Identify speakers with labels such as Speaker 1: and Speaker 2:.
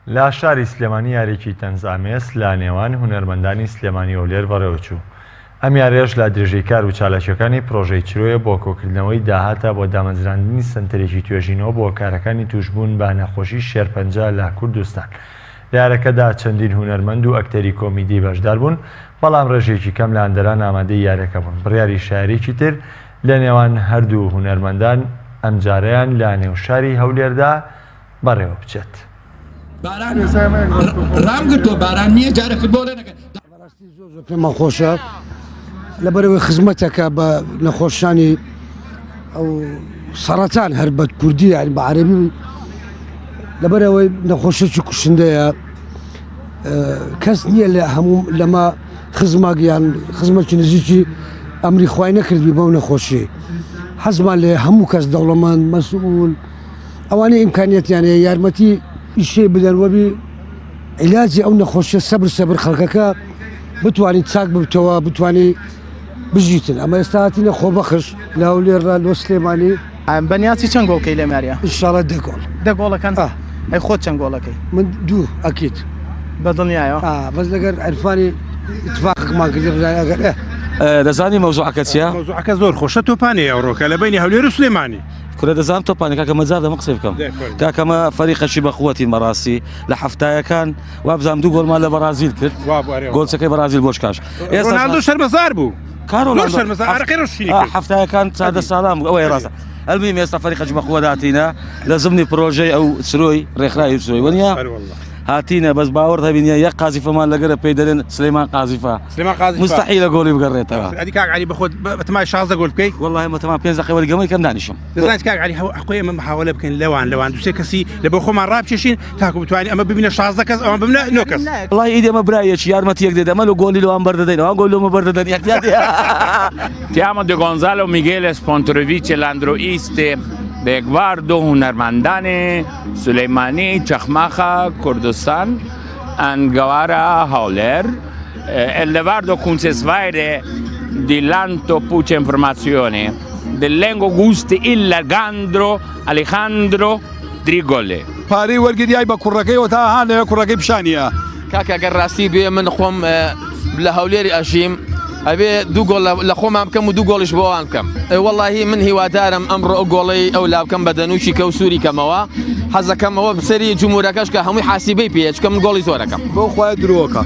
Speaker 1: لە شاری سلێمانی یاریکی تەنزامێس لە نێوان هونەرمەندانی سلێمانی هەولێر بەڕێوەچوو. ئەم یاریەش لە درێژەی کار و چالاکیەکانی پرۆژەی چرۆیە بۆ کۆکردنەوەی داهاتە بۆ دامەزراندنی سنتەرێکی توێژینەوە بۆ کارەکانی توشبوون بە نەخۆشی شێرپەنجە لە کوردستان. لە یارەکەدا چەندین هونەرمەند و ئەکتەری کۆمیدی بەشدار بوون، بەڵام ڕێژێکی کەم لە ئەندەران ئامادەی یاریەکە بوون. بڕیاری شاعریکی تر لە نێوان هەردوو هونەرمەندان ئەم جارەیان لە نێو شاری هەولێردا بەڕێوە بچێت.
Speaker 2: ڕامگرتۆ باران نییە جارەکە بۆ
Speaker 3: زۆر پێمان خۆشە لەبەرەوەی خزمەتەکە بە نەخۆشانی ئەو سەرەتان هەر بە کوردی یعنی بە عەرەبی لەبەرەوەی نەخۆشیی کوشندەیە کەس نییە لە هەموو لەمە خزمەگیان خزمەتی نزیکی ئەمری خوای نەکردوی بەو نەخۆشی. حەزمان لێ هەموو کەس دەوڵەمەند مەسئول ئەوانەی ئیمکانیەتیان هەیە یارمەتی ئیشێ بدەن وەبی عیلاجی ئەو نەخۆشیە سەبر خەڵکەکە بتوانیت چاک ببتەوە بتوانی بژیتن. ئەمە ئێستا هاتینە خۆبەخش لە هەولێردا لۆ سلێمانی.
Speaker 4: بەنیاسی چەند گۆڵکەی لە ماریە؟
Speaker 3: ئینشاڵڵا دەگۆڵ.
Speaker 4: دەگۆڵەکەن؟ ئەی خۆت چەند گۆڵەکەی؟
Speaker 3: من دوو ئەکیت
Speaker 4: بەدڵنیایەوە؟
Speaker 3: بەس لەگەر عەرفانی اتفاقمان کردی ئەگەر
Speaker 5: دەزانی مەوزوعەکە چییە؟
Speaker 6: مەوزوعەکە زۆر خۆشە تۆپانەیە ئەوڕۆکە لە بینی هەولێر و سلێمانی.
Speaker 5: کورە دەزانم تۆپانی کاکە مەجار دەمە قسەی بکەم. کاکەمە فەریقەشی بەخوەتی مەڕاستی لە هەفتایەکان وابزانام دوو گۆڵمان لە بەرازیل کرد. گۆڵچەکەی بەرازیل بۆشکاش.
Speaker 6: رۆناڵدۆ شەرمەزار بوو.
Speaker 5: کارۆڵ
Speaker 6: شەرمەزار عەرەقەی ڕۆژینی کرد.
Speaker 5: هەفتایەکان چادە ساڵام ئەوەی ڕاستە. ئەلمیم ئێستا فەریقەشی بەخوە داتینە لە زمانی پرۆژەی ئەو سرۆی ڕێکخراوی سرۆی وەنیا هاتینە بەس باوەڕ هەبینە یەک قازیفەمان لەگەرە پێی دەرێن سلێمان قازیفە مستحیلە گۆڵی بگەڕێتەوە.
Speaker 6: ئەدی کاک عەلی بەخۆت بەتەمای 16 گۆڵ بکەیت؟
Speaker 5: وەڵڵاهی بەتەمای 5 دقیقە وەرگەمەی کەم دانیشم.
Speaker 6: دەزانیت کاک عەلی حەقۆی ئەمە محاولە بکەین لەوان دووسێ کەسی لە بۆ خۆمان ڕابکێشین تاکو بتوانین ئەمە ببینە 16 کەس ئەمە ببینە 9 کەس.
Speaker 5: وەڵڵاهی ئیدی ئەمە برایەکی یارمەتیەک دێت ئەمە لە گۆلی لەوان بەردەدەین ئەوان گۆل لەمە بەردەدەن یەکتیاتی.
Speaker 7: Stiamo di Gonzalo Miguel Spontrovic l'androiste de Guardo هنرمندان سلیمانی چخماخا کردستان Angavara Hauler, elevato concesvaire di lanto puce informazione dell'engo gusti il Alejandro Drigole.
Speaker 8: پارەی وەرگریای بە کوڕەکەیەوە تا هاان لەوێ کوڕەکەی پیشانیە.
Speaker 9: کاکە گەر ڕاستی بێ من خۆم لە هەولێری ئەژیم ئەبێ دوو گۆڵ لە خۆمان بکەم و دوو گۆڵیش بۆوان بکەم. وەڵڵاهی من هیوادارم ئەمڕۆ ئەو گۆڵی ئەو لا بکەم بە دەنووشی کەوسوری کەمەوە حەزەکەم ئەوە بسەری جمهورەکەش کە هەمووی حاسیبەی پێچ کە من گۆڵی زۆرەکەم
Speaker 8: بۆ خوای درۆکە.